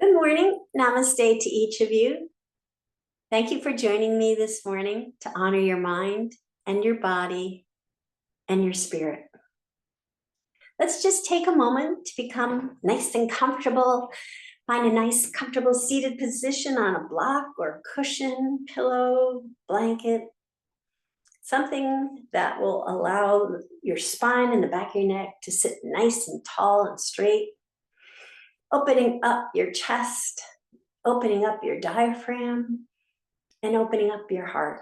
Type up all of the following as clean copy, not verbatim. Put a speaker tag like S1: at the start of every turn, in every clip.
S1: Good morning. Namaste to each of you. Thank you for joining me this morning to honor your mind and your body and your spirit. Let's just take a moment to become nice and comfortable. Find a nice, comfortable seated position on a block or cushion, pillow, blanket, something that will allow your spine and the back of your neck to sit nice and tall and straight, opening up your chest, opening up your diaphragm, and opening up your heart.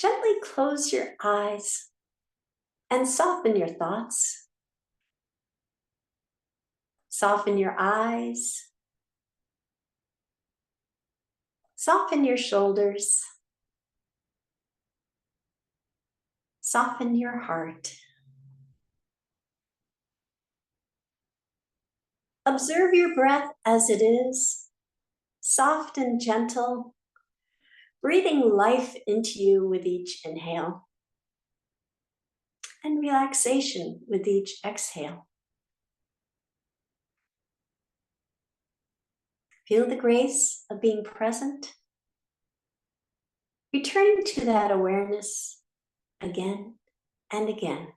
S1: Gently close your eyes and soften your thoughts. Soften your eyes. Soften your shoulders. Soften your heart. Observe your breath as it is, soft and gentle, breathing life into you with each inhale and relaxation with each exhale. Feel the grace of being present. Returning to that awareness again and again.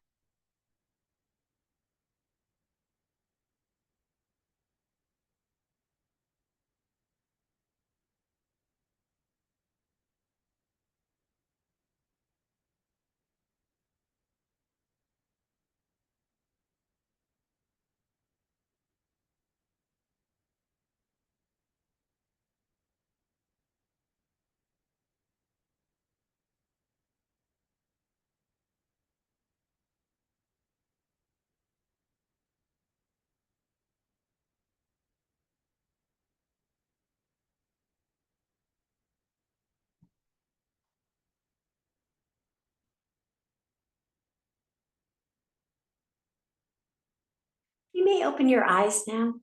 S1: You may open your eyes now.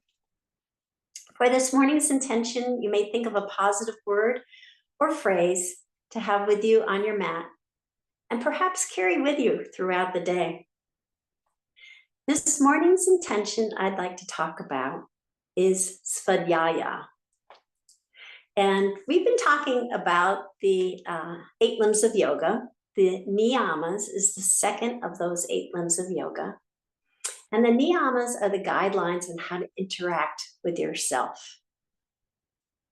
S1: For this morning's intention, you may think of a positive word or phrase to have with you on your mat and perhaps carry with you throughout the day. This morning's intention I'd like to talk about is Svadyaya. And we've been talking about the 8 limbs of yoga. The Niyamas is the second of those 8 limbs of yoga. And the Niyamas are the guidelines on how to interact with yourself.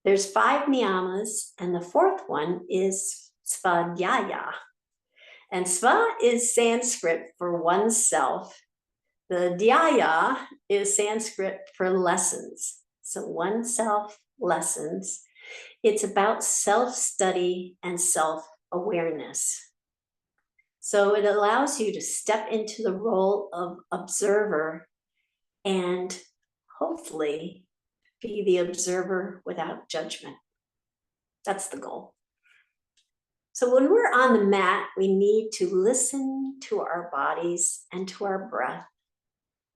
S1: There's 5 Niyamas, and the 4th one is Svadyaya. And Sva is Sanskrit for oneself. The dyaya is Sanskrit for lessons. So oneself lessons. It's about self-study and self-awareness. So it allows you to step into the role of observer and hopefully be the observer without judgment. That's the goal. So when we're on the mat, we need to listen to our bodies and to our breath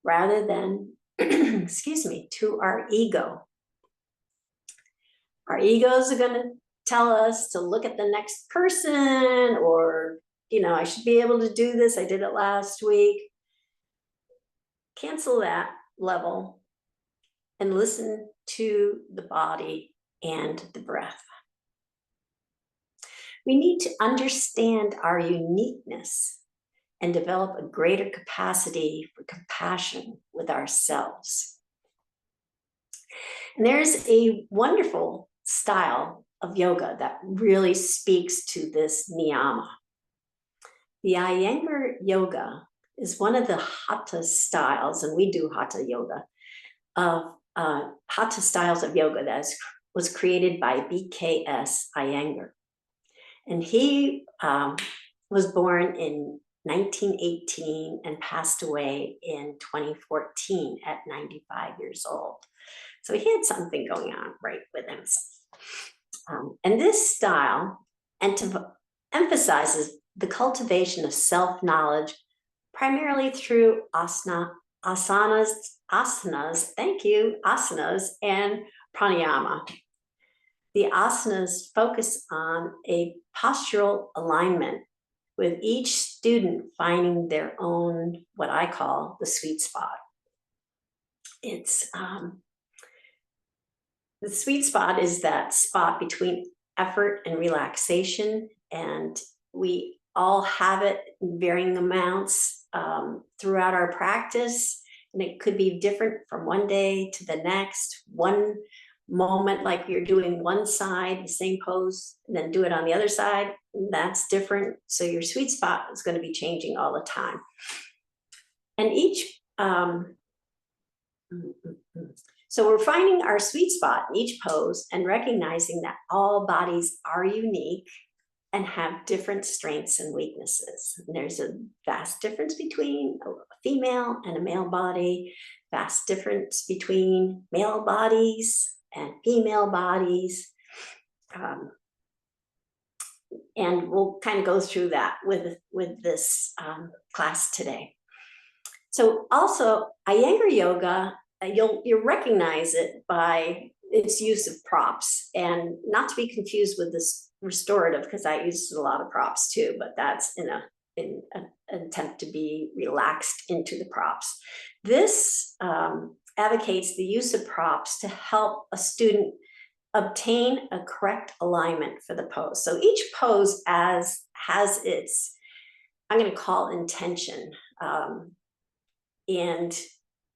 S1: rather than, to our ego. Our egos are going to tell us to look at the next person or, I should be able to do this. I did it last week. Cancel that level and listen to the body and the breath. We need to understand our uniqueness and develop a greater capacity for compassion with ourselves. And there's a wonderful style of yoga that really speaks to this niyama. The Ivengar Yoga is one of the hatha styles, and we do hatha yoga, of hatha styles of yoga that was created by BKS Iyengar. And he was born in 1918 and passed away in 2014 at 95 years old. So he had something going on right with himself. And this style emphasizes the cultivation of self-knowledge primarily through asanas, and pranayama. The asanas focus on a postural alignment with each student finding their own, what I call the sweet spot. it's the sweet spot is that spot between effort and relaxation, and we all have it in varying amounts throughout our practice, and it could be different from one day to the next. One moment, like you're doing one side, the same pose, and then do it on the other side, that's different. So your sweet spot is going to be changing all the time. And so we're finding our sweet spot in each pose and recognizing that all bodies are unique and have different strengths and weaknesses. And there's a vast difference between a female and a male body, vast difference between male bodies and female bodies. And we'll kind of go through that with this class today. So also, Iyengar Yoga, you'll recognize it by its use of props, and not to be confused with this restorative, because I use a lot of props too, but that's in an attempt to be relaxed into the props. This advocates the use of props to help a student obtain a correct alignment for the pose. So each pose has its, I'm going to call intention.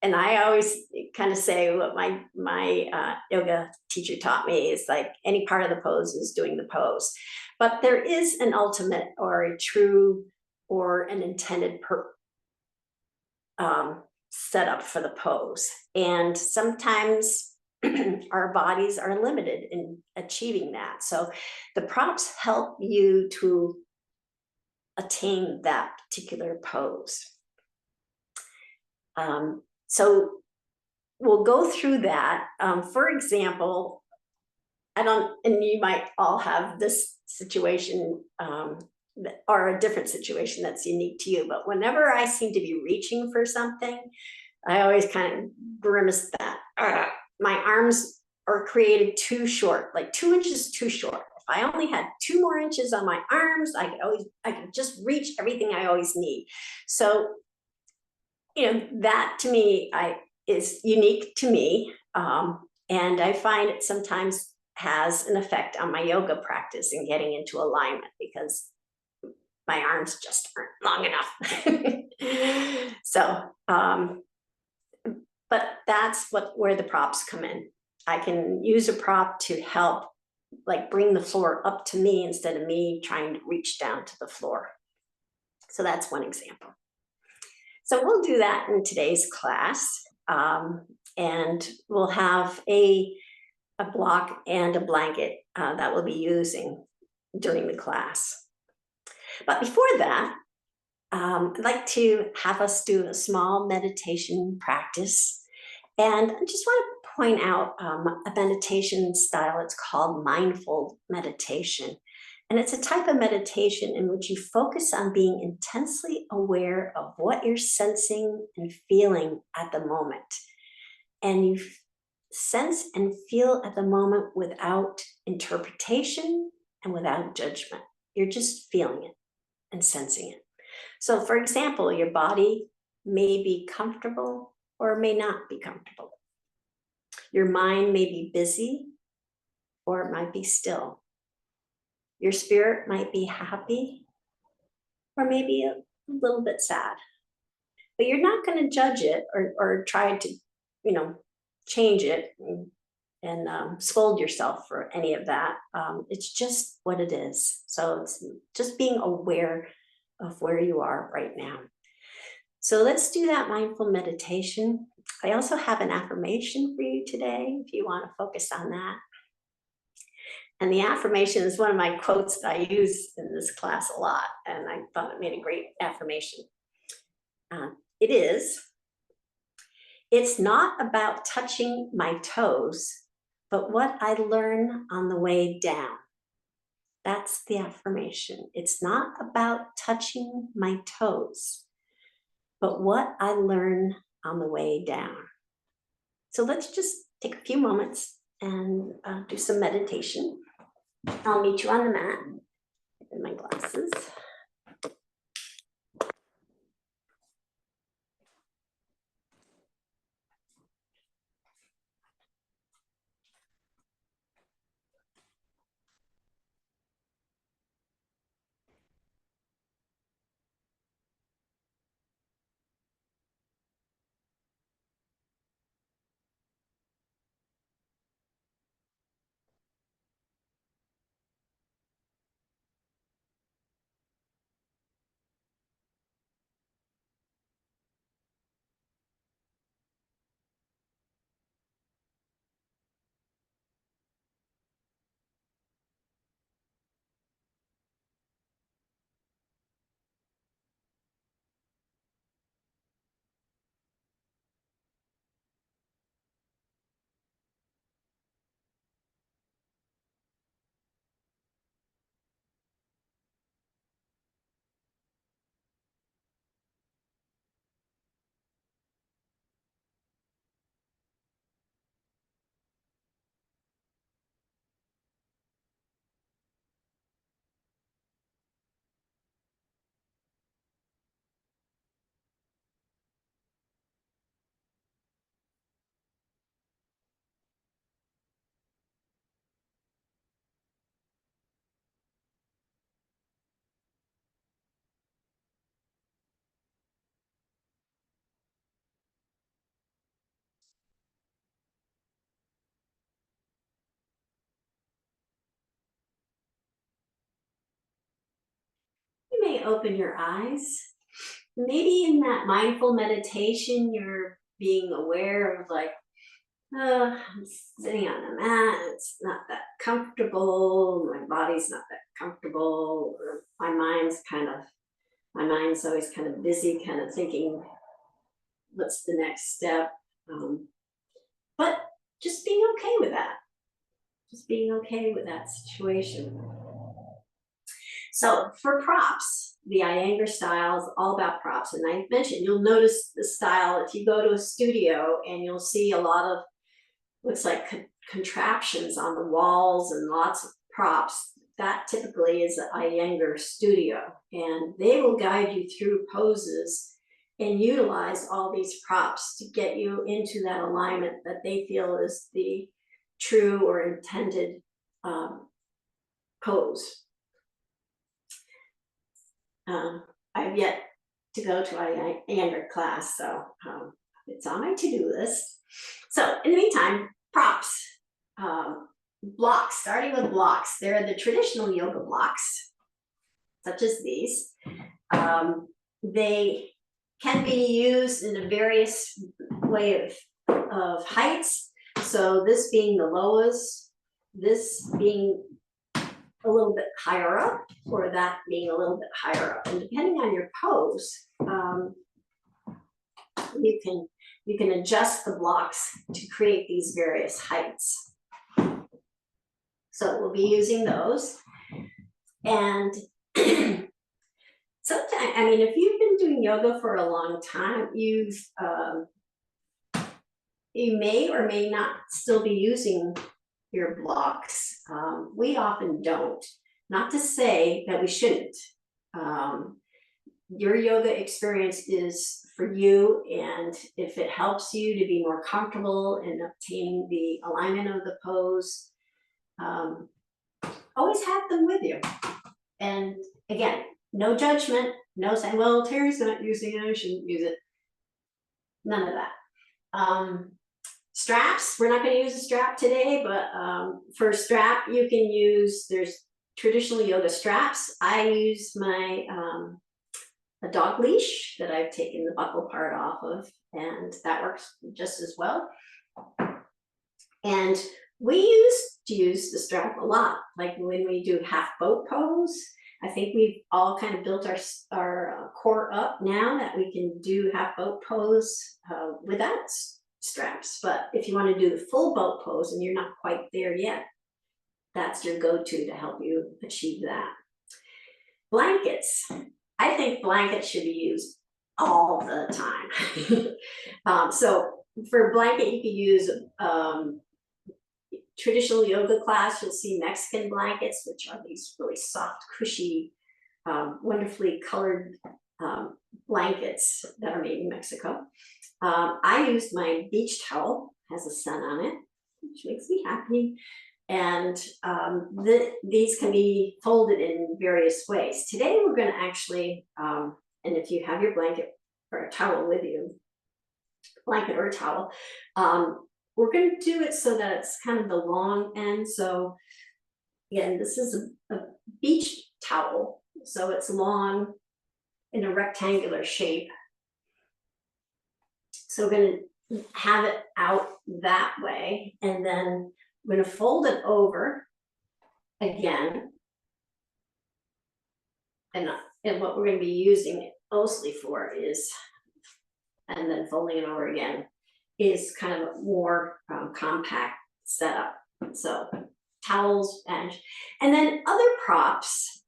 S1: And I always kind of say what my yoga teacher taught me is like any part of the pose is doing the pose. But there is an ultimate or a true or an intended setup for the pose. And sometimes our bodies are limited in achieving that. So the props help you to attain that particular pose. So we'll go through that. For example, and you might all have this situation or a different situation that's unique to you, but whenever I seem to be reaching for something, I always kind of grimace that. My arms are created too short, like 2 inches too short. If I only had 2 more inches on my arms, I could just reach everything I always need. So, that to me is unique to me. And I find it sometimes has an effect on my yoga practice and getting into alignment because my arms just aren't long enough. So, but that's where the props come in. I can use a prop to help like bring the floor up to me instead of me trying to reach down to the floor. So that's one example. So we'll do that in today's class. And we'll have a block and a blanket that we'll be using during the class. But before that, I'd like to have us do a small meditation practice. And I just want to point out a meditation style. It's called mindful meditation. And it's a type of meditation in which you focus on being intensely aware of what you're sensing and feeling at the moment. And you sense and feel at the moment without interpretation and without judgment. You're just feeling it and sensing it. So for example, your body may be comfortable or may not be comfortable. Your mind may be busy or it might be still. Your spirit might be happy or maybe a little bit sad. But you're not going to judge it or try to, change it and scold yourself for any of that. It's just what it is. So it's just being aware of where you are right now. So let's do that mindful meditation. I also have an affirmation for you today if you want to focus on that. And the affirmation is one of my quotes that I use in this class a lot, and I thought it made a great affirmation. It is, it's not about touching my toes, but what I learn on the way down. That's the affirmation. It's not about touching my toes, but what I learn on the way down. So let's just take a few moments and do some meditation. I'll meet you on the mat in my glasses. open your eyes. Maybe in that mindful meditation, you're being aware of like, oh, I'm sitting on the mat, it's not that comfortable, my body's not that comfortable, or my mind's always kind of busy, kind of thinking, what's the next step? But just being okay with that. Just being okay with that situation. So for props, the Iyengar style is all about props. And I mentioned, you'll notice the style if you go to a studio and you'll see a lot of, looks like contraptions on the walls and lots of props. That typically is an Iyengar studio. And they will guide you through poses and utilize all these props to get you into that alignment that they feel is the true or intended pose. I've yet to go to a Iyengar class, so it's on my to-do list. So in the meantime, props, blocks, starting with blocks. They're the traditional yoga blocks, such as these. They can be used in a various way of heights. So this being the lowest, this being a little bit higher up, or that being a little bit higher up. And depending on your pose, you can adjust the blocks to create these various heights. So we'll be using those. And sometimes, I mean, if you've been doing yoga for a long time, you may or may not still be using your blocks. We often don't. Not to say that we shouldn't. Your yoga experience is for you, and if it helps you to be more comfortable in obtaining the alignment of the pose, always have them with you. And again, no judgment, no saying, well, Terry's not using it, I shouldn't use it. None of that. Straps, we're not going to use a strap today, but for a strap, you can use, there's traditional yoga straps. I use my a dog leash that I've taken the buckle part off of, and that works just as well. And we used to use the strap a lot, like when we do half boat pose. I think we've all kind of built our core up now that we can do half boat pose without straps. But if you want to do the full boat pose and you're not quite there yet, that's your go-to to help you achieve that. Blankets. I think blankets should be used all the time. So for a blanket, you could use traditional yoga class. You'll see Mexican blankets, which are these really soft, cushy, wonderfully colored blankets that are made in Mexico. I used my beach towel, has a sun on it, which makes me happy. And these can be folded in various ways. Today we're going to actually, and if you have your blanket or a towel with you, blanket or a towel, we're going to do it so that it's kind of the long end. So again, this is a beach towel, so it's long in a rectangular shape. So we're going to have it out that way, and then we're going to fold it over again. And what we're going to be using it mostly for is, and then folding it over again, is kind of a more compact setup. So towels, and then other props.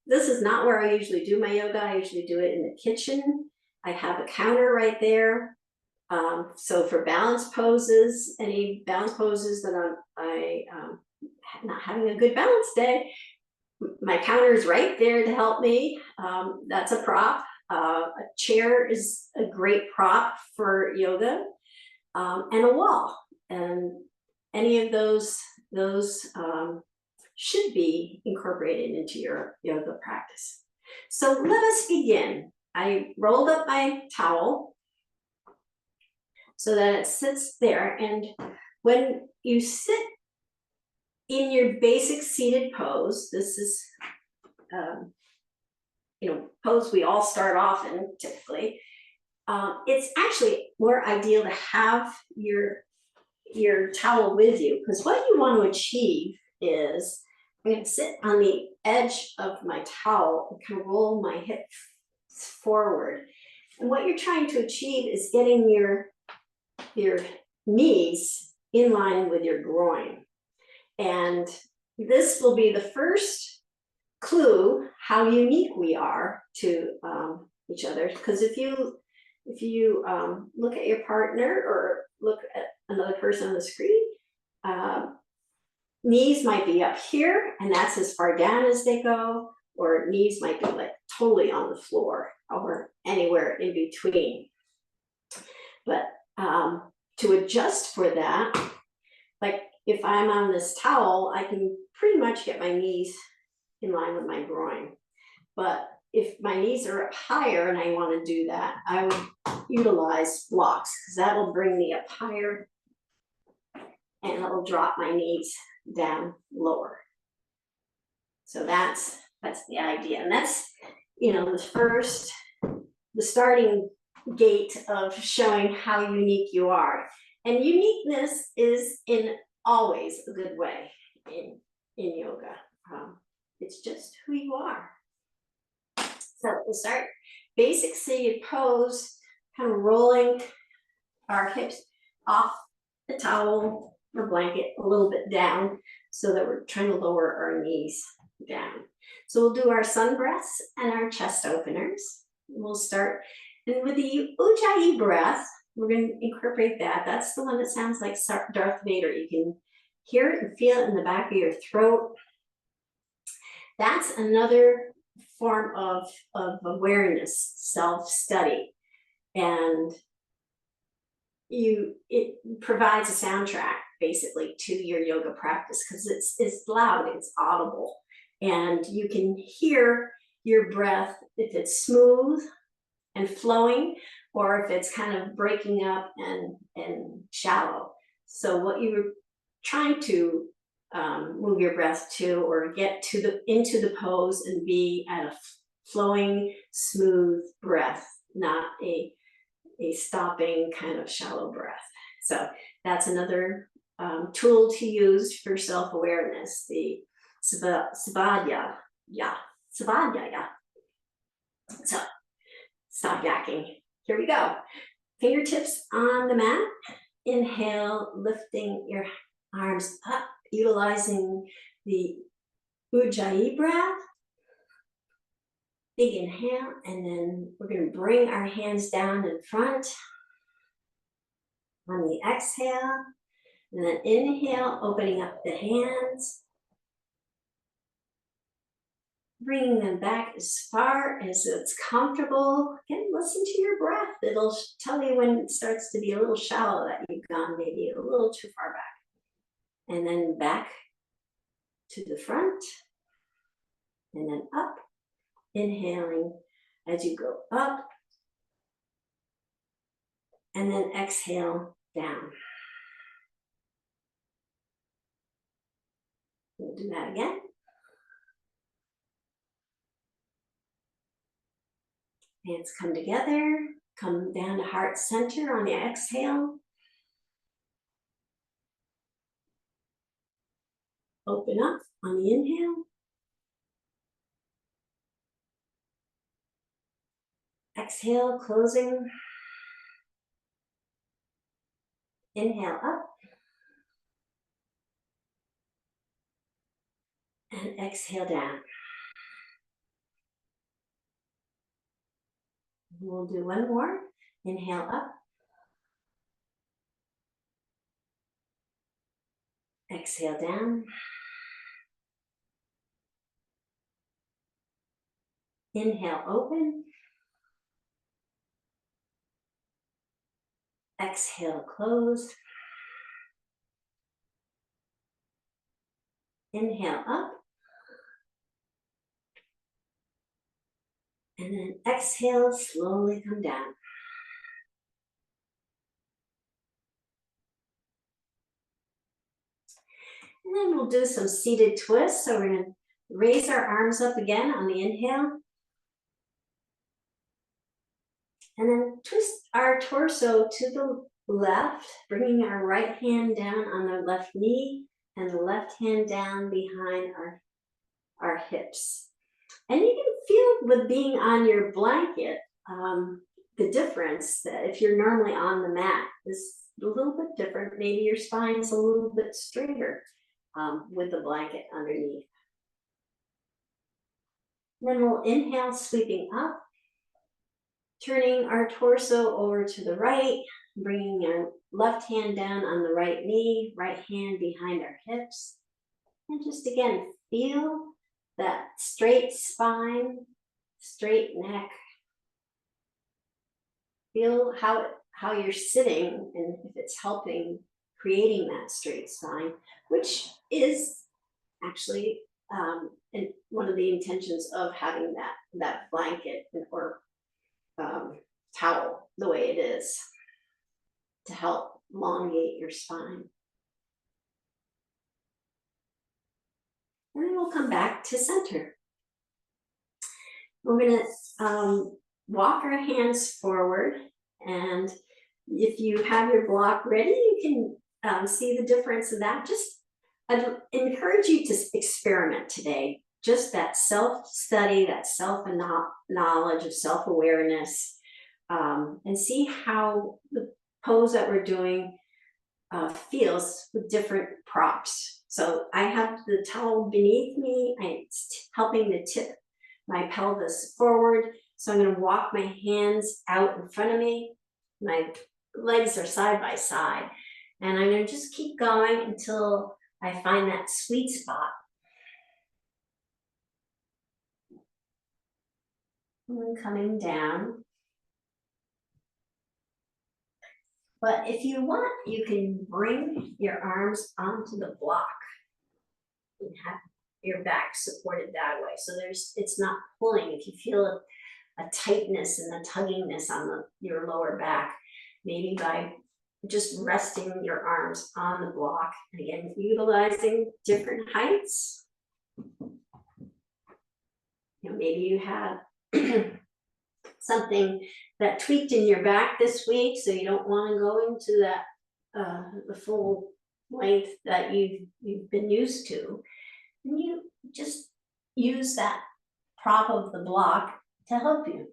S1: This is not where I usually do my yoga. I usually do it in the kitchen. I have a counter right there. So for balance poses, any balance poses that I'm not having a good balance day, my counter is right there to help me. That's a prop. A chair is a great prop for yoga, and a wall. And any of those should be incorporated into your yoga practice. So let us begin. I rolled up my towel so that it sits there. And when you sit in your basic seated pose, this is pose we all start off in typically. It's actually more ideal to have your towel with you, because what you want to achieve is, I'm going to sit on the edge of my towel and kind of roll my hips forward. And what you're trying to achieve is getting your knees in line with your groin. And this will be the first clue how unique we are to each other. Because if you look at your partner or look at another person on the screen, knees might be up here, and that's as far down as they go, or knees might be like totally on the floor or anywhere in between. But to adjust for that, like if I'm on this towel, I can pretty much get my knees in line with my groin. But if my knees are up higher and I want to do that, I would utilize blocks, because that will bring me up higher and it will drop my knees down lower. So that's the idea. And that's, the starting gate of showing how unique you are. And uniqueness is in always a good way in yoga. It's just who you are. So we'll start basic seated pose, kind of rolling our hips off the towel or blanket a little bit down, so that we're trying to lower our knees down. So we'll do our sun breaths and our chest openers. We'll start, and with the Ujjayi breath, we're going to incorporate that. That's the one that sounds like Darth Vader. You can hear it and feel it in the back of your throat. That's another form of awareness, self-study. And it provides a soundtrack basically to your yoga practice, because it's loud, it's audible, and you can hear your breath if it's smooth and flowing, or if it's kind of breaking up and shallow. So what you're trying to move your breath to, or get into the pose and be at a flowing, smooth breath, not a stopping kind of shallow breath. So that's another tool to use for self-awareness, the Svadyaya. Svadyaya. So stop yakking. Here we go. Fingertips on the mat. Inhale, lifting your arms up, utilizing the Ujjayi breath. Big inhale, and then we're going to bring our hands down in front on the exhale, and then inhale, opening up the hands, bringing them back as far as it's comfortable. Again, listen to your breath. It'll tell you when it starts to be a little shallow, that you've gone maybe a little too far back. And then back to the front, and then up, inhaling as you go up, and then exhale down. We'll do that again. Hands come together, come down to heart center on the exhale. Open up on the inhale. Exhale, closing. Inhale up. And exhale down. We'll do one more. Inhale up. Exhale down. Inhale, open. Exhale, close. Inhale up. And then exhale, slowly come down. And then we'll do some seated twists. So we're going to raise our arms up again on the inhale. And then twist our torso to the left, bringing our right hand down on the left knee and the left hand down behind our hips. And you can feel with being on your blanket, the difference that if you're normally on the mat is a little bit different. Maybe your spine's a little bit straighter with the blanket underneath. Then we'll inhale, sweeping up, turning our torso over to the right, bringing our left hand down on the right knee, right hand behind our hips. And just again, feel that straight spine, straight neck. Feel how you're sitting and if it's helping creating that straight spine, which is actually one of the intentions of having that blanket or towel the way it is, to help elongate your spine. And then we'll come back to center. We're gonna walk our hands forward, and if you have your block ready, you can see the difference in that. I'd encourage you to experiment today. Just that self-study, that self-knowledge of self-awareness, and see how the pose that we're doing feels with different props. So I have the towel beneath me, it's helping to tip my pelvis forward. So I'm going to walk my hands out in front of me. My legs are side by side. And I'm going to just keep going until I find that sweet spot. And then coming down. But if you want, you can bring your arms onto the block and have your back supported that way. So it's not pulling. If you feel a tightness and a tuggingness on your lower back, maybe by just resting your arms on the block. And again, utilizing different heights. Maybe you have something that tweaked in your back this week, so you don't want to go into that the full length that you've been used to. And you just use that prop of the block to help you.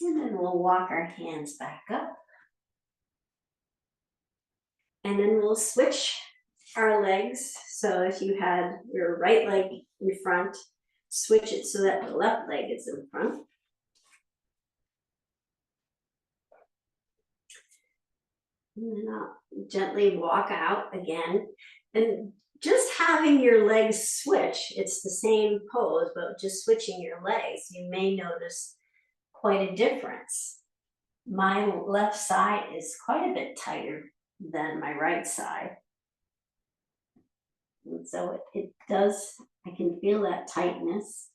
S1: And then we'll walk our hands back up. And then we'll switch our legs. So if you had your right leg in front, switch it so that the left leg is in front. And then I'll gently walk out again. And just having your legs switch, it's the same pose, but just switching your legs, you may notice quite a difference. My left side is quite a bit tighter than my right side. And so it does, I can feel that tightness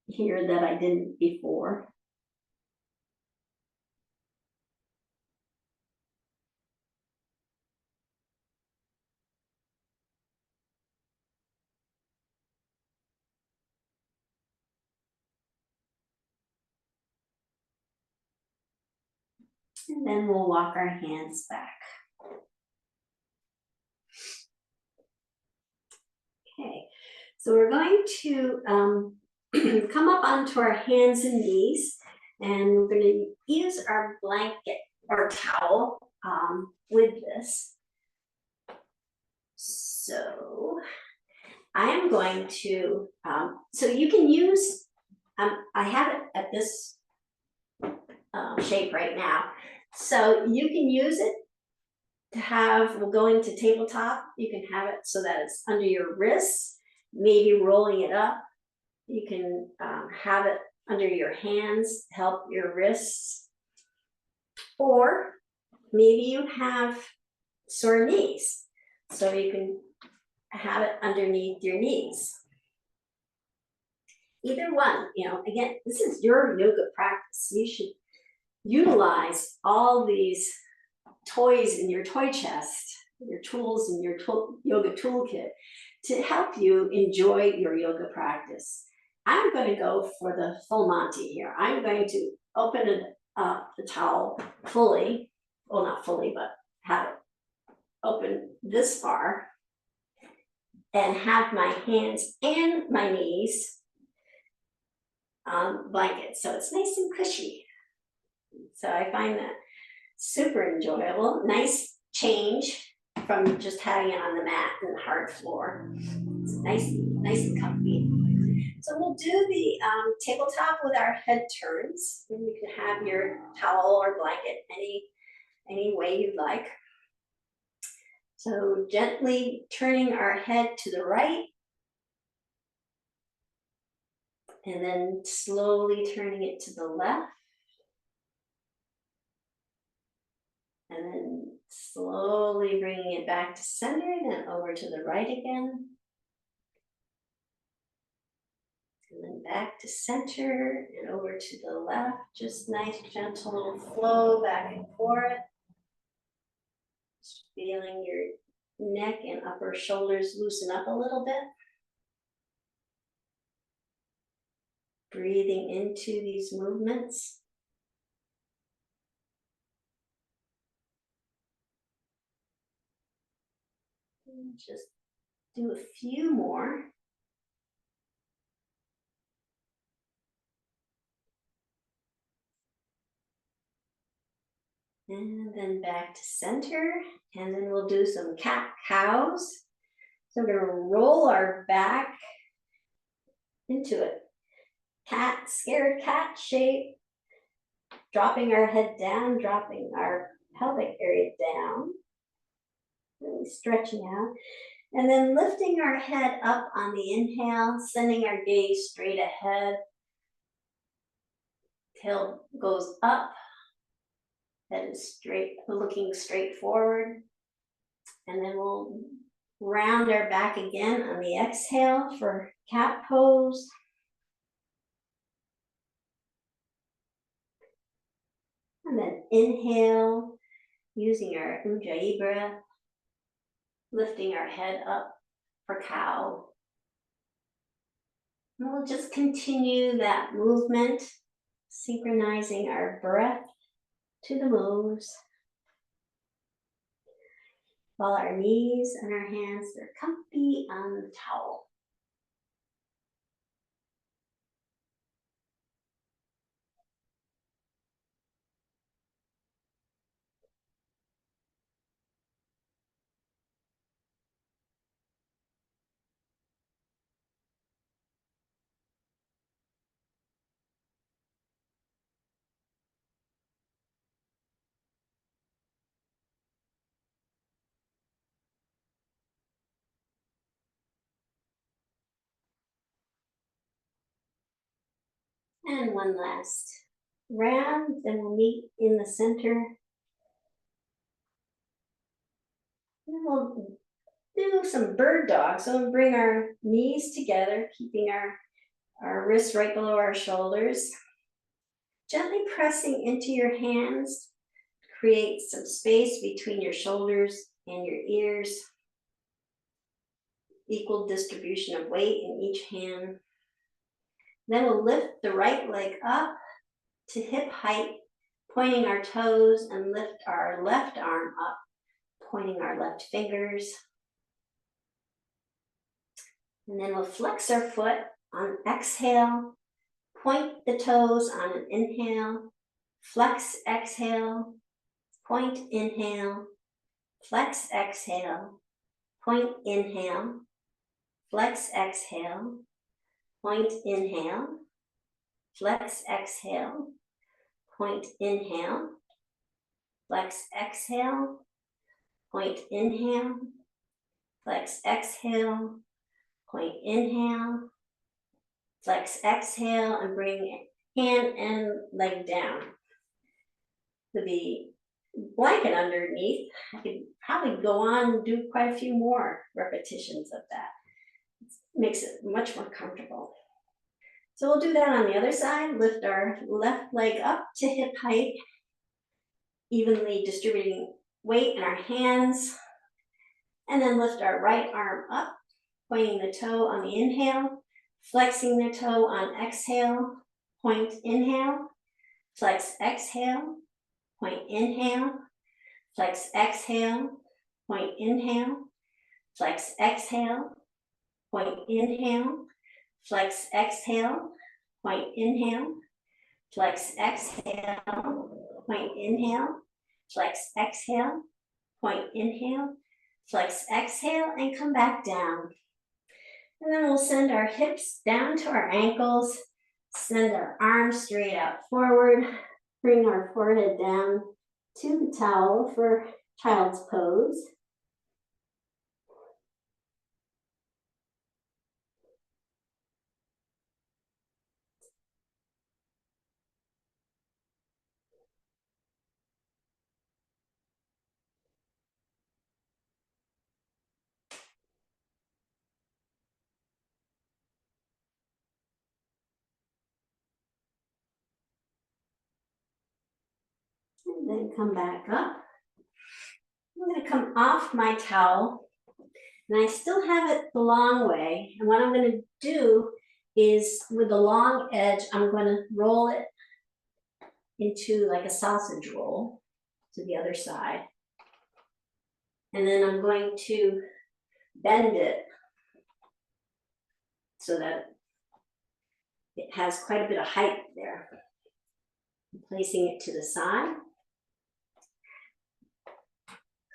S1: here that I didn't before. And then we'll walk our hands back. Okay, so we're going to come up onto our hands and knees, and we're going to use our blanket or towel with this. So I am going to, so you can use, I have it at this shape right now. So you can use it to have, we'll go into tabletop, you can have it so that it's under your wrists, maybe rolling it up. You can have it under your hands, help your wrists. Or maybe you have sore knees. So you can have it underneath your knees. Either one, again, this is your yoga practice. You should utilize all these toys in your toy chest, your tools in your yoga toolkit to help you enjoy your yoga practice. I'm going to go for the full Monty here. I'm going to open up the towel fully, well, not fully, but have it open this far and have my hands and my knees on the blanket. So it's nice and cushy. So I find that super enjoyable. Nice change from just having it on the mat and the hard floor. It's nice and comfy. So we'll do the tabletop with our head turns. And you can have your towel or blanket any way you'd like. So gently turning our head to the right, and then slowly turning it to the left, and then slowly bringing it back to center, then over to the right again, and then back to center and over to the left. Just nice gentle little flow back and forth. Just feeling your neck and upper shoulders loosen up a little bit. Breathing into these movements. And just do a few more. And then back to center. And then we'll do some cat-cows. So we're going to roll our back into it. Scared cat shape. Dropping our head down, dropping our pelvic area down. Really stretching out. And then lifting our head up on the inhale, sending our gaze straight ahead. Tail goes up. Head is straight, looking straight forward. And then we'll round our back again on the exhale for cat pose. And then inhale, using our Ujjayi breath, lifting our head up for cow. And we'll just continue that movement, synchronizing our breath to the moves. While our knees and our hands are comfy on the towel. And one last round, then we'll meet in the center. And we'll do some bird dog. So we'll bring our knees together, keeping our wrists right below our shoulders. Gently pressing into your hands, create some space between your shoulders and your ears. Equal distribution of weight in each hand. Then we'll lift the right leg up to hip height, pointing our toes, and lift our left arm up, pointing our left fingers. And then we'll flex our foot on exhale, point the toes on an inhale, flex, exhale, point, inhale, flex, exhale, point, inhale, flex, exhale, point, inhale, flex, exhale, point, inhale, flex, exhale, point, inhale, flex, exhale, point, inhale, flex, exhale, and bring hand and leg down. To be blanket underneath. I could probably go on and do quite a few more repetitions of that. It makes it much more comfortable. So we'll do that on the other side. Lift our left leg up to hip height, evenly distributing weight in our hands. And then lift our right arm up, pointing the toe on the inhale, flexing the toe on exhale, point inhale, flex exhale, point inhale, flex exhale, point inhale, flex exhale, point inhale, flex exhale, point inhale, flex exhale, point inhale, flex exhale, point inhale, flex exhale, and come back down. And then we'll send our hips down to our ankles, send our arms straight out forward, bring our forehead down to the towel for child's pose. And then come back up. I'm going to come off my towel, and I still have it the long way. And what I'm going to do is, with the long edge, I'm going to roll it into like a sausage roll to the other side. And then I'm going to bend it so that it has quite a bit of height there. Placing it to the side.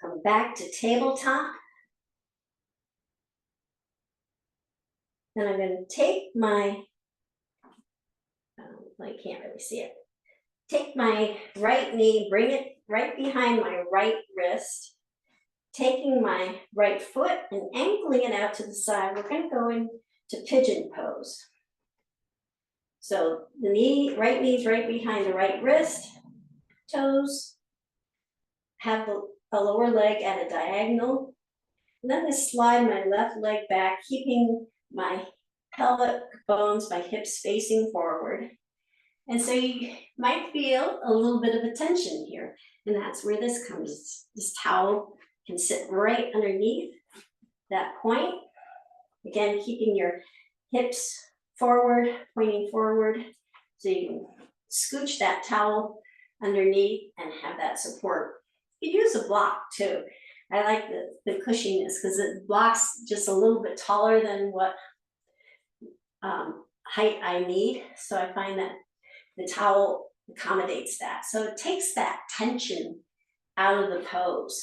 S1: Come back to tabletop. Then I'm going to take my, I can't really see it. Take my right knee, bring it right behind my right wrist, taking my right foot and ankling it out to the side. We're going to go into pigeon pose. So the right knee's right behind the right wrist, toes, have the lower leg at a diagonal. And then I slide my left leg back, keeping my pelvic bones, my hips facing forward. And so you might feel a little bit of a tension here. And that's where this comes. This towel can sit right underneath that point. Again, keeping your hips forward, pointing forward. So you can scooch that towel underneath and have that support. You can use a block too. I like the cushiness because it blocks just a little bit taller than what height I need. So I find that the towel accommodates that. So it takes that tension out of the pose.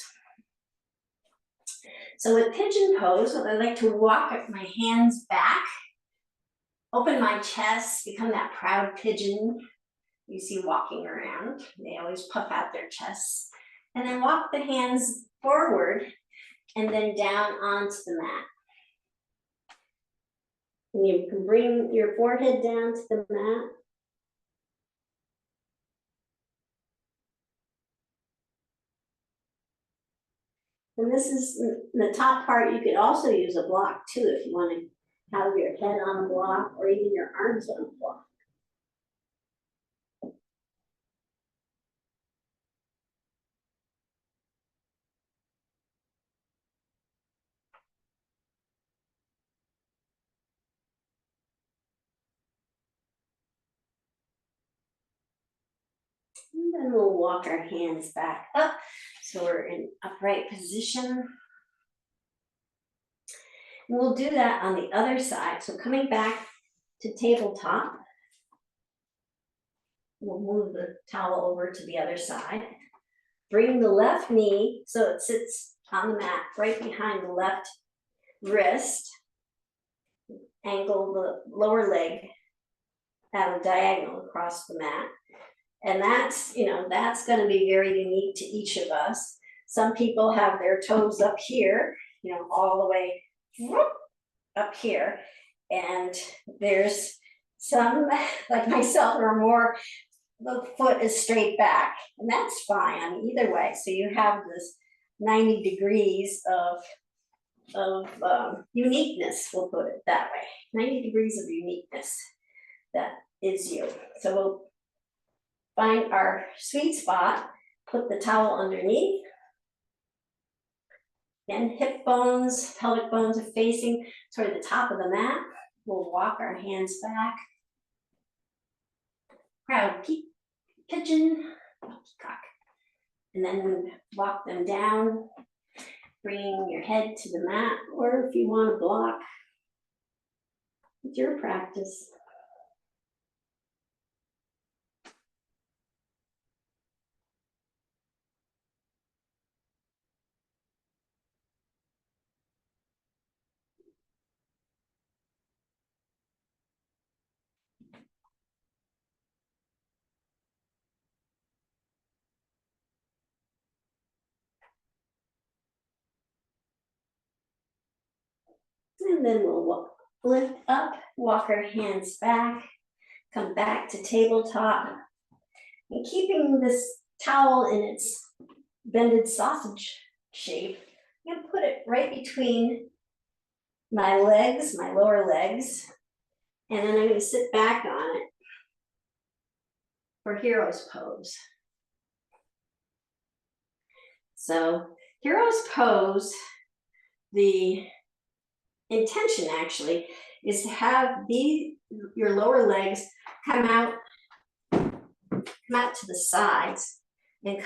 S1: So with pigeon pose, I like to walk my hands back, open my chest, become that proud pigeon you see walking around. They always puff out their chests. And then walk the hands forward and then down onto the mat. And you can bring your forehead down to the mat. And this is the top part. You could also use a block too if you want to have your head on a block or even your arms on a block. And then we'll walk our hands back up. So we're in upright position. And we'll do that on the other side. So coming back to tabletop, we'll move the towel over to the other side. Bring the left knee so it sits on the mat right behind the left wrist. Angle the lower leg at a diagonal across the mat. And that's, that's going to be very unique to each of us. Some people have their toes up here, all the way up here. And there's some, like myself, who are more the foot is straight back, and that's fine on either way. So you have this 90 degrees of uniqueness, we'll put it that way. 90 degrees of uniqueness, that is you. So we'll find our sweet spot, put the towel underneath, and hip bones, pelvic bones are facing toward the top of the mat. We'll walk our hands back. Proud pigeon, peacock. And then walk them down, bringing your head to the mat, or if you want to block, it's your practice. And then we'll lift up, walk our hands back, come back to tabletop. And keeping this towel in its bended sausage shape, I'm gonna put it right between my legs, my lower legs, and then I'm gonna sit back on it for hero's pose. So hero's pose, the intention actually is to have your lower legs come out to the sides and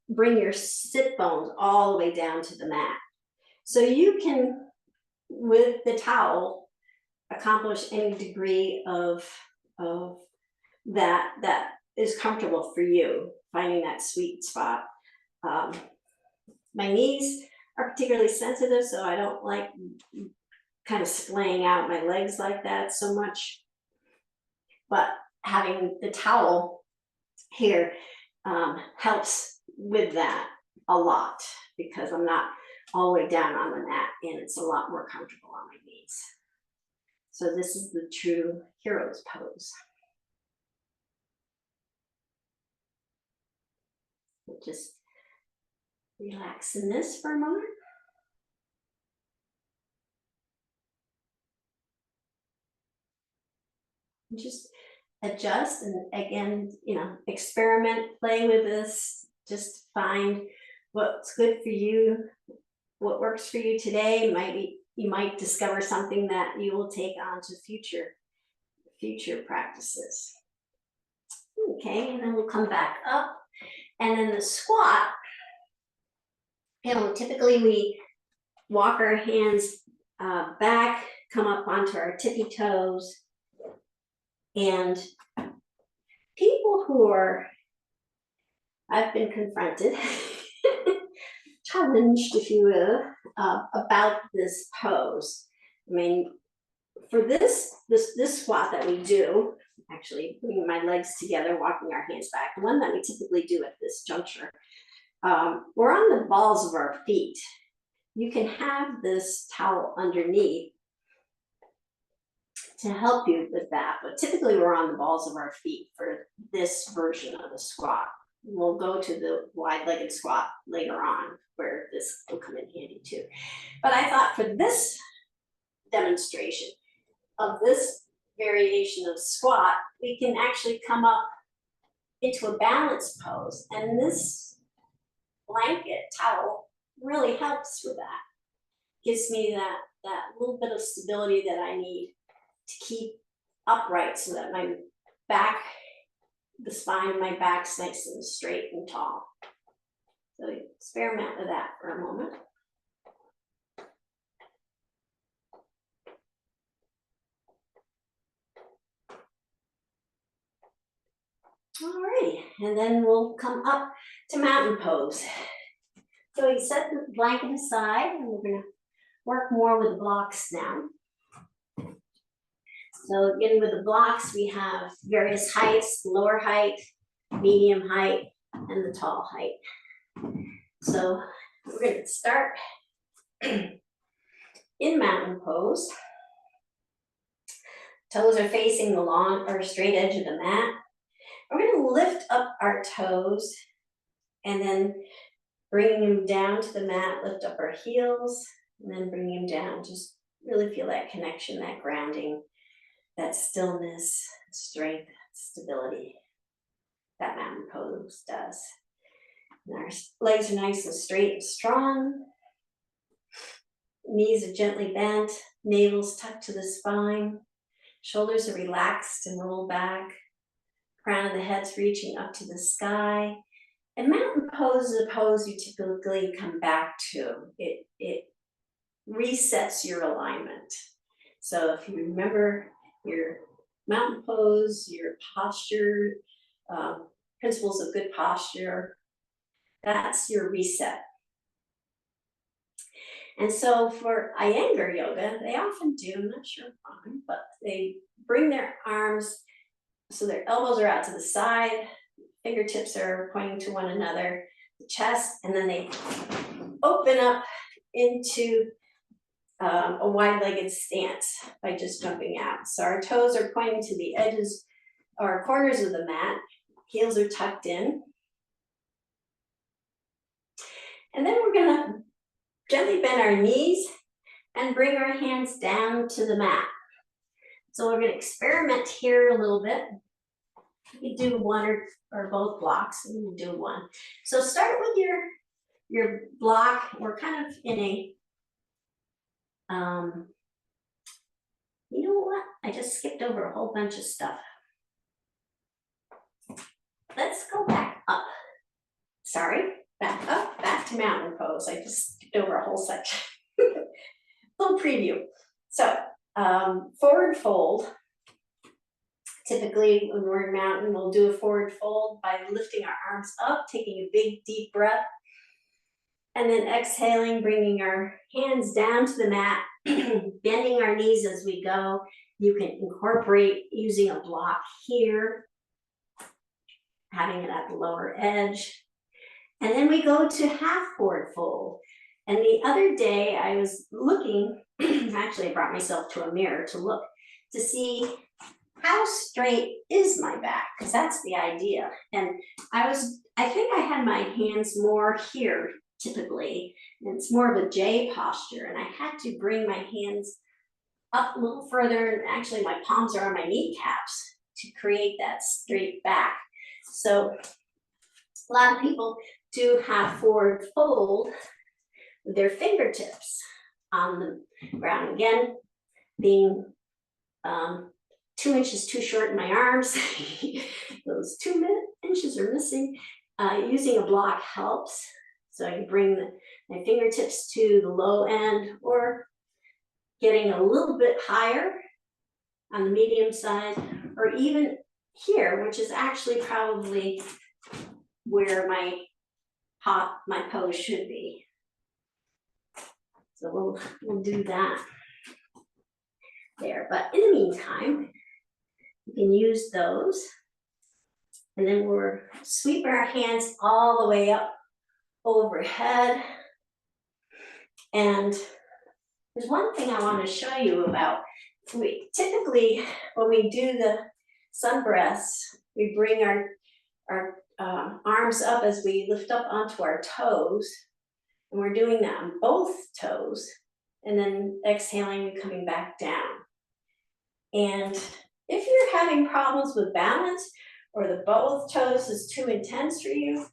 S1: bring your sit bones all the way down to the mat. So you can, with the towel, accomplish any degree of that is comfortable for you, finding that sweet spot. My knees are particularly sensitive, so I don't like kind of splaying out my legs like that so much. But having the towel here helps with that a lot, because I'm not all the way down on the mat, and it's a lot more comfortable on my knees. So this is the true hero's pose. Just relax in this for a moment. Just adjust, and again, experiment, play with this, just find what's good for you, what works for you today. You might discover something that you will take on to future practices. Okay, and then we'll come back up, and then the squat, typically we walk our hands back, come up onto our tippy toes, and people I've been confronted, challenged, if you will, about this pose. I mean, for this squat that we do, actually bringing my legs together, walking our hands back, the one that we typically do at this juncture, we're on the balls of our feet. You can have this towel underneath to help you with that, but typically we're on the balls of our feet for this version of the squat. We'll go to the wide-legged squat later on, where this will come in handy too. But I thought for this demonstration of this variation of squat, we can actually come up into a balanced pose, and this blanket towel really helps with that. Gives me that little bit of stability that I need to keep upright, so that my back, the spine of my back's nice and straight and tall. So experiment with that for a moment. Alrighty, and then we'll come up to mountain pose. So we set the blanket aside, and we're gonna work more with the blocks now. So again, with the blocks, we have various heights: lower height, medium height, and the tall height. So we're going to start in mountain pose. Toes are facing the long or straight edge of the mat. We're going to lift up our toes and then bringing them down to the mat, lift up our heels, and then bringing them down. Just really feel that connection, that grounding, that stillness, strength, stability that mountain pose does. And our legs are nice and straight and strong. Knees are gently bent, navel's tucked to the spine, shoulders are relaxed and rolled back, crown of the head's reaching up to the sky. And mountain pose is a pose you typically come back to. It resets your alignment. So if you remember your mountain pose, your posture, principles of good posture, that's your reset. And so for Iyengar Yoga, they often do, I'm not sure why, but they bring their arms so their elbows are out to the side, fingertips are pointing to one another, the chest, and then they open up into a wide-legged stance by just jumping out. So our toes are pointing to the edges or corners of the mat, heels are tucked in. And then we're gonna gently bend our knees and bring our hands down to the mat. So we're going to experiment here a little bit. You can do one or both blocks, and you do one. So start with your block. We're kind of in a, you know what? I just skipped over a whole bunch of stuff. Let's go back up. Sorry, back up, back to mountain pose. I just skipped over a whole section. Little preview. So forward fold. Typically when we're in mountain, we'll do a forward fold by lifting our arms up, taking a big deep breath, and then exhaling, bringing our hands down to the mat, bending our knees as we go. You can incorporate using a block here, having it at the lower edge. And then we go to half forward fold. And the other day I was looking, actually I brought myself to a mirror to look, to see how straight is my back, because that's the idea. And I think I had my hands more here typically, and it's more of a J posture. And I had to bring my hands up a little further, and actually my palms are on my kneecaps to create that straight back. So a lot of people do have forward fold with their fingertips on the ground. Again, being 2 inches too short in my arms, those 2 inches are missing. Using a block helps. So I can bring my fingertips to the low end, or getting a little bit higher on the medium side, or even here, which is actually probably where my pose should be. So we'll do that there. But in the meantime, you can use those. And then we're sweeping our hands all the way up overhead. And there's one thing I want to show you about. We typically, when we do the sun breaths, we bring our arms up as we lift up onto our toes. And we're doing that on both toes, and then exhaling and coming back down. And if you're having problems with balance, or the both toes is too intense for you,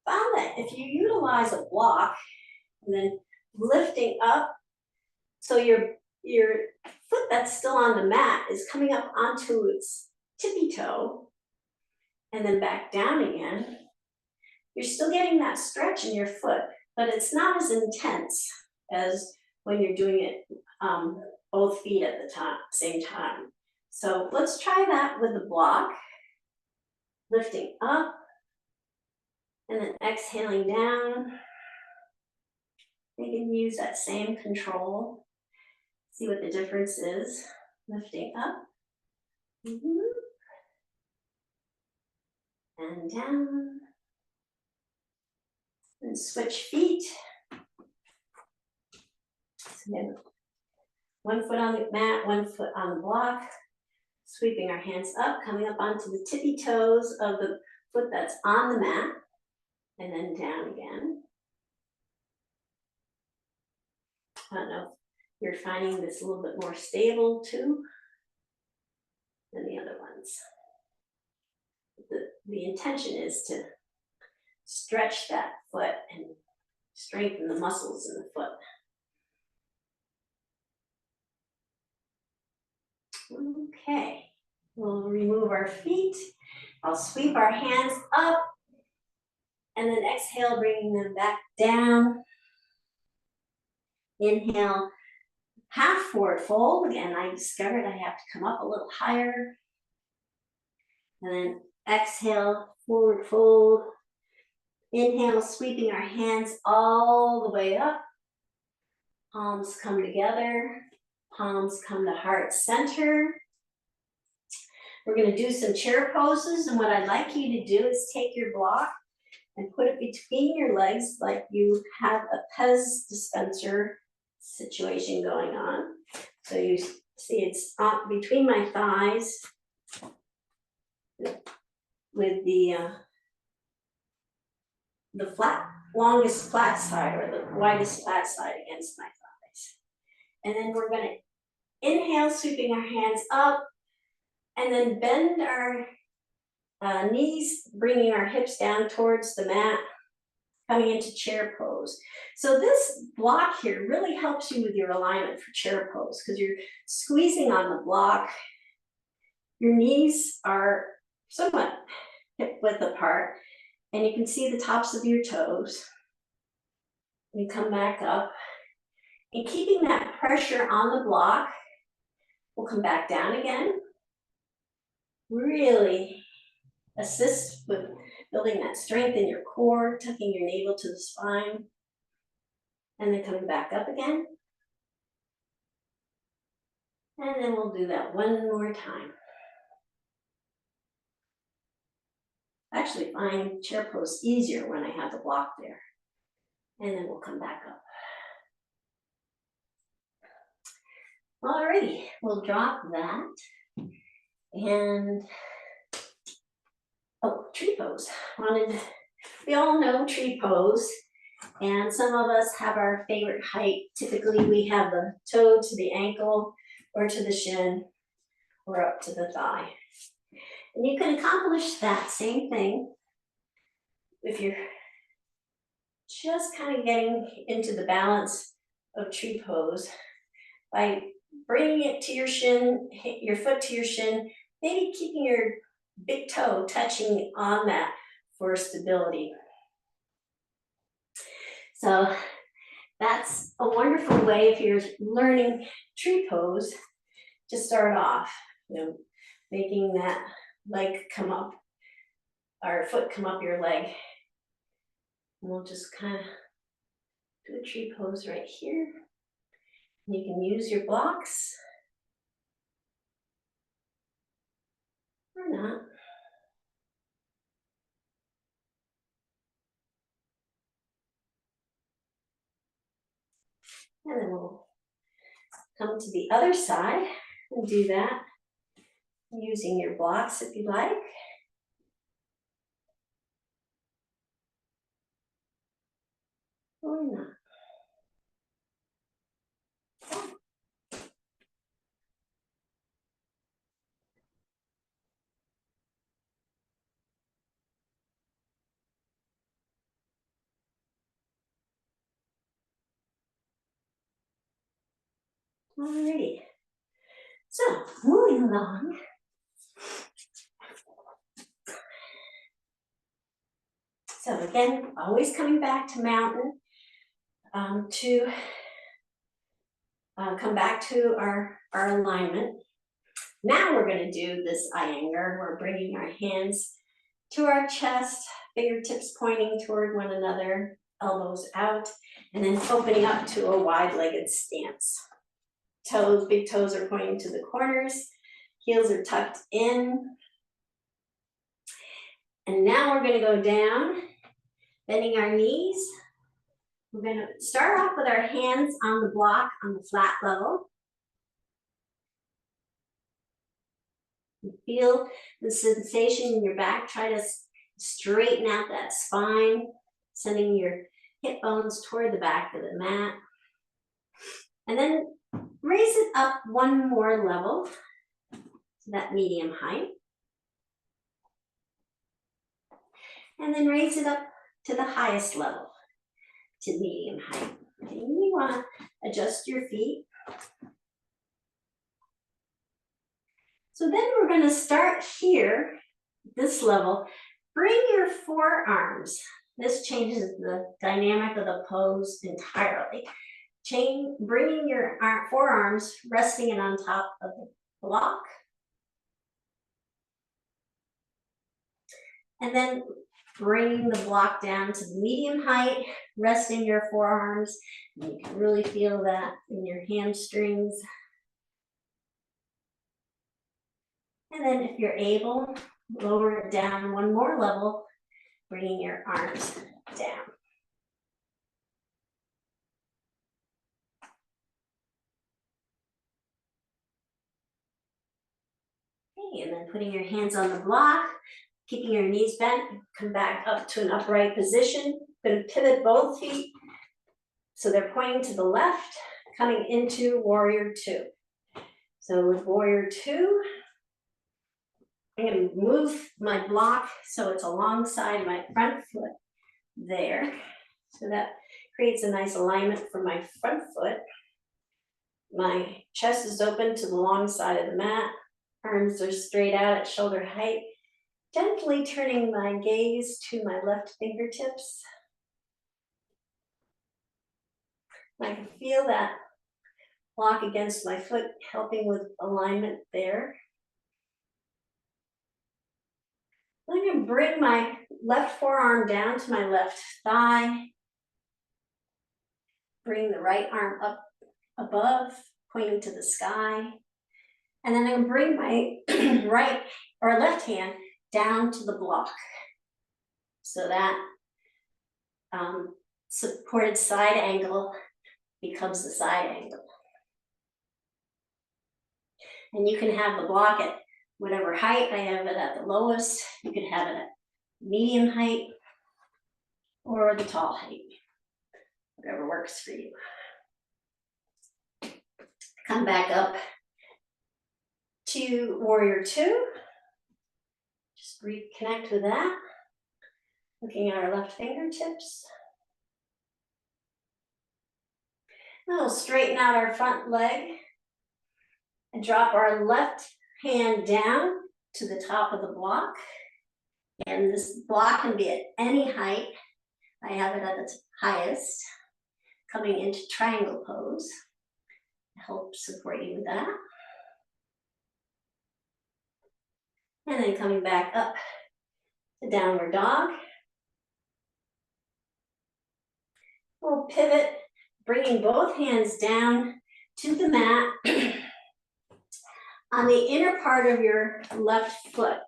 S1: found that if you utilize a block and then lifting up, so your foot that's still on the mat is coming up onto its tippy toe and then back down again, you're still getting that stretch in your foot, but it's not as intense as when you're doing it both feet at the same time. So let's try that with the block. Lifting up and then exhaling down. You can use that same control. See what the difference is. Lifting up. And down. And switch feet. So one foot on the mat, one foot on the block. Sweeping our hands up, coming up onto the tippy toes of the foot that's on the mat, and then down again. I don't know if you're finding this a little bit more stable too than the other ones. The intention is to stretch that foot and strengthen the muscles in the foot. Okay, we'll remove our feet. I'll sweep our hands up and then exhale, bringing them back down. Inhale, half forward fold. Again, I discovered I have to come up a little higher. And then exhale, forward fold. Inhale, sweeping our hands all the way up. Palms come together. Palms come to heart center. We're going to do some chair poses, and what I'd like you to do is take your block and put it between your legs like you have a Pez dispenser situation going on. So you see it's between my thighs with the longest flat side or the widest flat side against my thighs. And then we're going to inhale, sweeping our hands up, and then bend our knees, bringing our hips down towards the mat, coming into chair pose. So this block here really helps you with your alignment for chair pose because you're squeezing on the block. Your knees are somewhat hip width apart, and you can see the tops of your toes. You come back up, and keeping that pressure on the block, we'll come back down again. Really assist with building that strength in your core, tucking your navel to the spine, and then coming back up again. And then we'll do that one more time. I actually find chair pose easier when I have the block there. And then we'll come back up. Alrighty, we'll drop that. And, oh, tree pose. We all know tree pose. And some of us have our favorite height. Typically we have the toe to the ankle or to the shin or up to the thigh. And you can accomplish that same thing if you're just kind of getting into the balance of tree pose by bringing it to your shin, hit your foot to your shin, maybe keeping your big toe touching on that for stability. So that's a wonderful way if you're learning tree pose to start off, making that leg come up, or foot come up your leg. And we'll just kind of do a tree pose right here. You can use your blocks or not. And then we'll come to the other side and do that using your blocks if you like. Or not. Alrighty. So moving along. So again, always coming back to mountain to come back to our alignment. Now we're going to do this Iyengar. We're bringing our hands to our chest, fingertips pointing toward one another, elbows out, and then opening up to a wide-legged stance. Toes, big toes are pointing to the corners, heels are tucked in. And now we're going to go down, bending our knees. We're going to start off with our hands on the block on the flat level. Feel the sensation in your back. Try to straighten out that spine, sending your hip bones toward the back of the mat. And then raise it up one more level to that medium height. And then raise it up to the highest level, to medium height. And you want to adjust your feet. So then we're going to start here, this level. Bring your forearms. This changes the dynamic of the pose entirely. Bringing your forearms, resting it on top of the block. And then bringing the block down to the medium height, resting your forearms. And you can really feel that in your hamstrings. And then if you're able, lower it down one more level, bringing your arms down. Okay, and then putting your hands on the block, keeping your knees bent, come back up to an upright position. Going to pivot both feet so they're pointing to the left, coming into warrior two. So with warrior two, I'm going to move my block so it's alongside my front foot there. So that creates a nice alignment for my front foot. My chest is open to the long side of the mat. Arms are straight out at shoulder height. Gently turning my gaze to my left fingertips. I can feel that block against my foot, helping with alignment there. I'm going to bring my left forearm down to my left thigh. Bring the right arm up above, pointing to the sky. And then I'm going to bring my right or left hand down to the block. So that supported side angle becomes the side angle. And you can have the block at whatever height. I have it at the lowest. You can have it at medium height or the tall height, whatever works for you. Come back up to warrior two. Just reconnect with that. Looking at our left fingertips. Then we'll straighten out our front leg and drop our left hand down to the top of the block. And this block can be at any height. I have it at its highest, coming into triangle pose. I help support you with that. And then coming back up to downward dog. We'll pivot, bringing both hands down to the mat on the inner part of your left foot.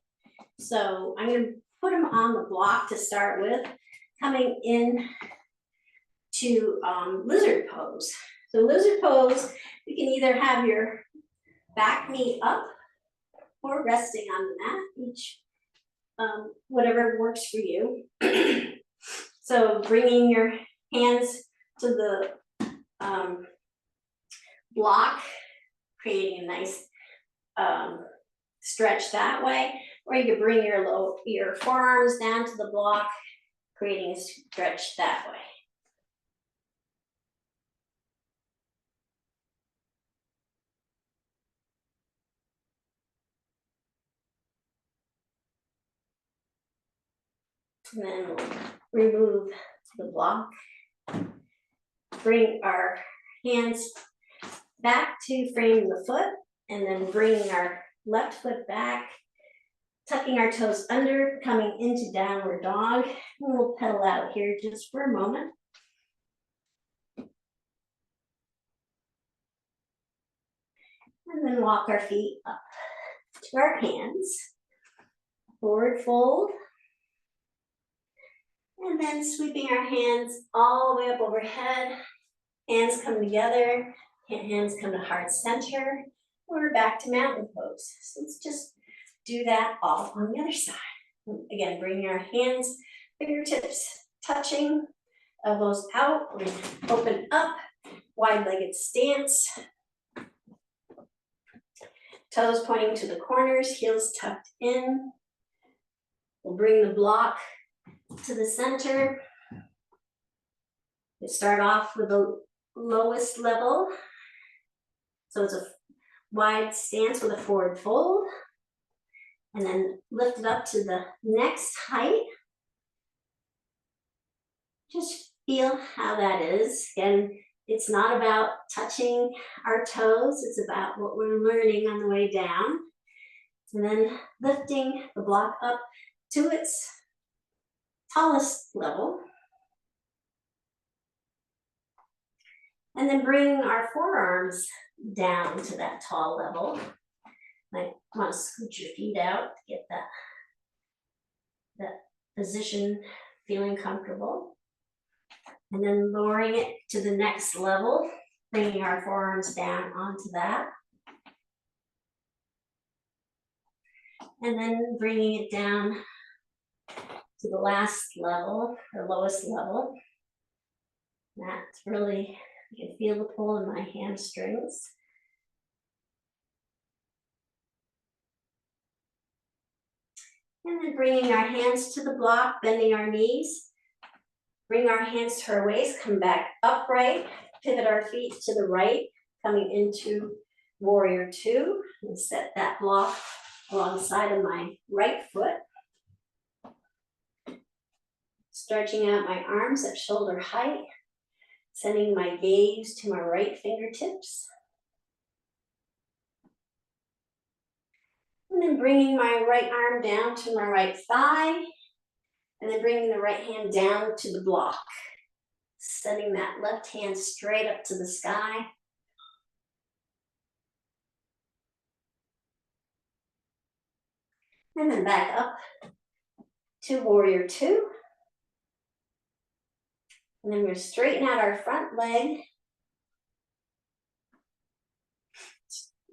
S1: So I'm going to put them on the block to start with, coming in to lizard pose. So lizard pose, you can either have your back knee up or resting on the mat, each whatever works for you. So bringing your hands to the block, creating a nice stretch that way, or you can bring your forearms down to the block, creating a stretch that way. And then we'll remove the block. Bring our hands back to frame the foot, and then bringing our left foot back, tucking our toes under, coming into downward dog. And we'll pedal out here just for a moment. And then walk our feet up to our hands. Forward fold. And then sweeping our hands all the way up overhead. Hands come together. Hands come to heart center. We're back to mountain pose. So let's just do that all on the other side. Again, bring your hands, fingertips touching, elbows out, open up, wide-legged stance. Toes pointing to the corners, heels tucked in. We'll bring the block to the center. We start off with the lowest level. So it's a wide stance with a forward fold. And then lift it up to the next height. Just feel how that is. Again, it's not about touching our toes. It's about what we're learning on the way down. And then lifting the block up to its tallest level. And then bring our forearms down to that tall level. Might want to scoot your feet out to get that position feeling comfortable. And then lowering it to the next level, bringing our forearms down onto that. And then bringing it down to the last level, the lowest level. That's really, you can feel the pull in my hamstrings. And then bringing our hands to the block, bending our knees. Bring our hands to our waist, come back upright, pivot our feet to the right, coming into warrior two, and set that block alongside of my right foot. Stretching out my arms at shoulder height, sending my gaze to my right fingertips. And then bringing my right arm down to my right thigh, and then bringing the right hand down to the block. Sending that left hand straight up to the sky. And then back up to warrior two. And then we're straighten out our front leg.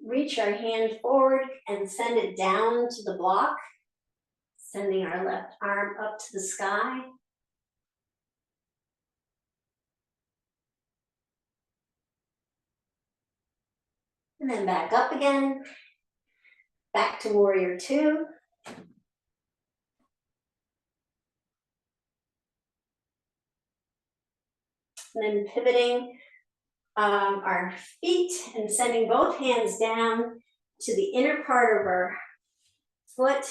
S1: Reach our hand forward and send it down to the block. Sending our left arm up to the sky. And then back up again. Back to warrior two. And then pivoting our feet and sending both hands down to the inner part of our foot,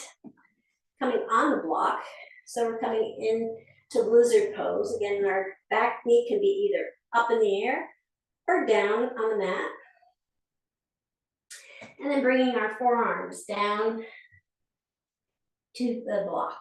S1: coming on the block. So we're coming in to lizard pose. Again, our back knee can be either up in the air or down on the mat. And then bringing our forearms down to the block.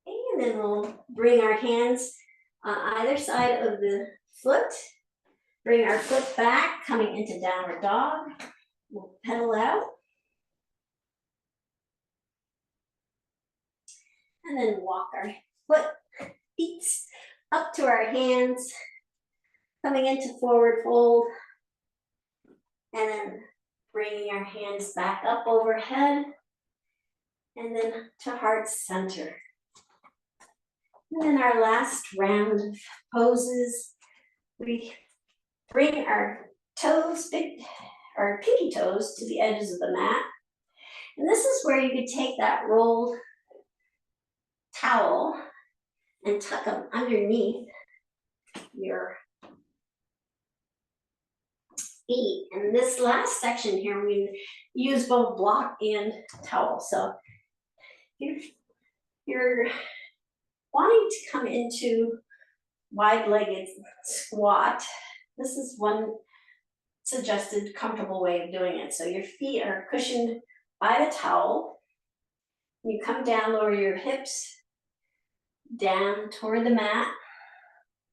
S1: And then we'll bring our hands on either side of the foot. Bring our foot back, coming into downward dog. We'll pedal out. And then walk our feet up to our hands, coming into forward fold. And then bringing our hands back up overhead. And then to heart center. And then our last round of poses, we bring our toes, our pinky toes to the edges of the mat. And this is where you could take that rolled towel and tuck them underneath your feet. And this last section here, we use both block and towel. So if you're wanting to come into wide-legged squat, this is one suggested comfortable way of doing it. So your feet are cushioned by the towel. You come down, lower your hips down toward the mat.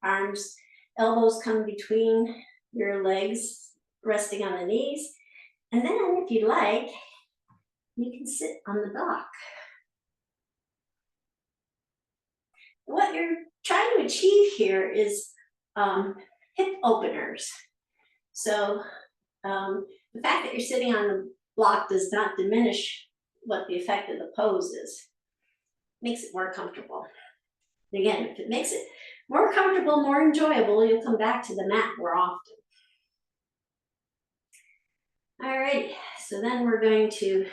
S1: Arms, elbows come between your legs, resting on the knees. And then if you like, You can sit on the block. What you're trying to achieve here is hip openers. So the fact that you're sitting on the block does not diminish what the effect of the pose is. It makes it more comfortable. Again, if it makes it more comfortable, more enjoyable, you'll come back to the mat more often. All right, so then we're going to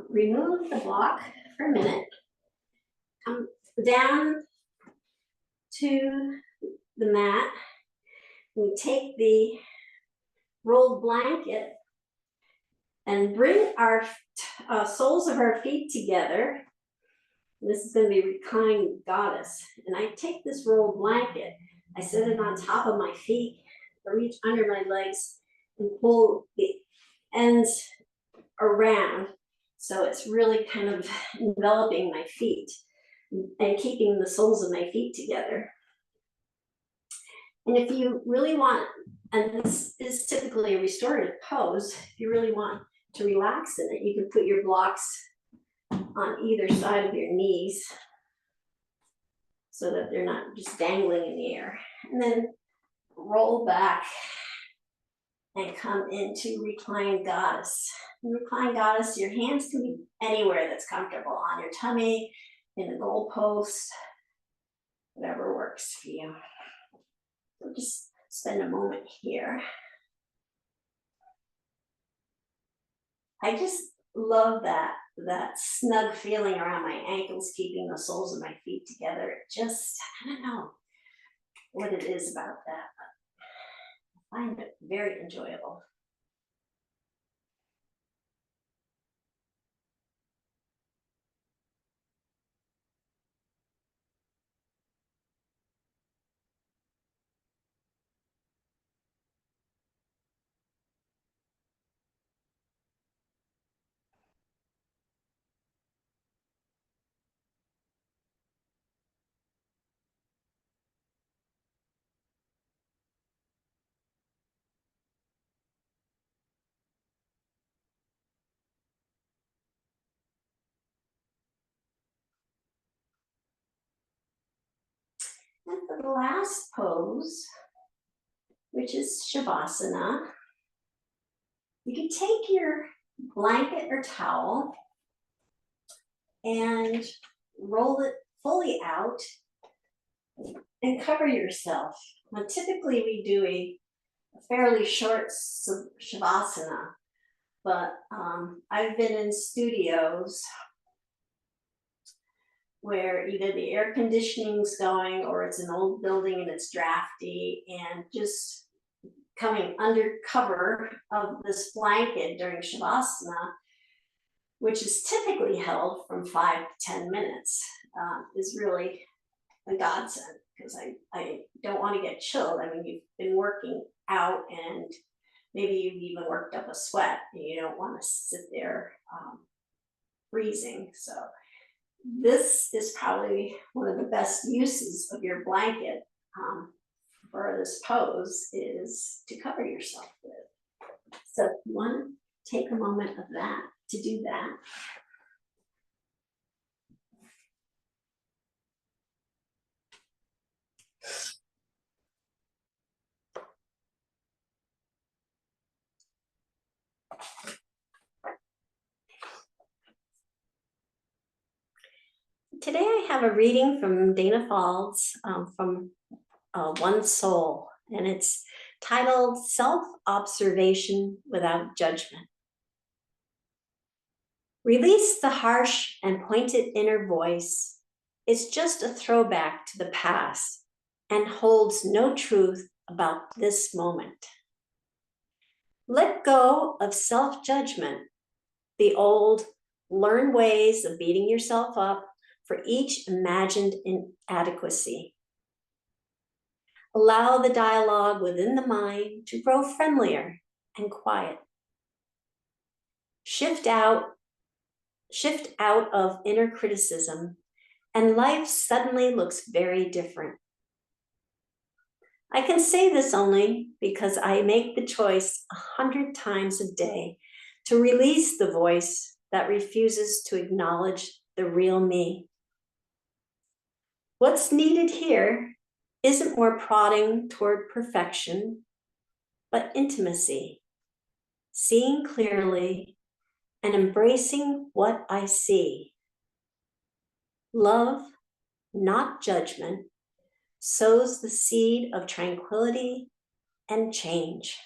S1: remove the block for a minute. Come down to the mat. We take the rolled blanket and bring our soles of our feet together. This is going to be reclined goddess. And I take this rolled blanket, I set it on top of my feet, I reach under my legs and pull the ends around. So it's really kind of enveloping my feet and keeping the soles of my feet together. And if you really want, and this is typically a restorative pose, if you really want to relax in it, you can put your blocks on either side of your knees so that they're not just dangling in the air. And then roll back and come into reclined goddess. In reclined goddess, your hands can be anywhere that's comfortable, on your tummy, in the goalpost, whatever works for you. So just spend a moment here. I just love that snug feeling around my ankles, keeping the soles of my feet together. Just, I don't know what it is about that, but I find it very enjoyable. And for the last pose, which is Shavasana, you can take your blanket or towel and roll it fully out and cover yourself. Now, typically we do a fairly short Shavasana, but I've been in studios where either the air conditioning's going or it's an old building and it's drafty, and just coming under cover of this blanket during Shavasana, which is typically held from 5 to 10 minutes, is really a godsend, because I don't want to get chilled. I mean, you've been working out and maybe you've even worked up a sweat and you don't want to sit there freezing. So this is probably one of the best uses of your blanket for this pose, is to cover yourself with. So if you want to take a moment of that to do that. Today I have a reading from Dana Faulds from One Soul, and it's titled Self-Observation Without Judgment. Release the harsh and pointed inner voice. It's just a throwback to the past and holds no truth about this moment. Let go of self-judgment, the old learned ways of beating yourself up for each imagined inadequacy. Allow the dialogue within the mind to grow friendlier and quiet. Shift out of inner criticism, and life suddenly looks very different. I can say this only because I make the choice 100 times a day to release the voice that refuses to acknowledge the real me. What's needed here isn't more prodding toward perfection, but intimacy, seeing clearly and embracing what I see. Love, not judgment, sows the seed of tranquility and change.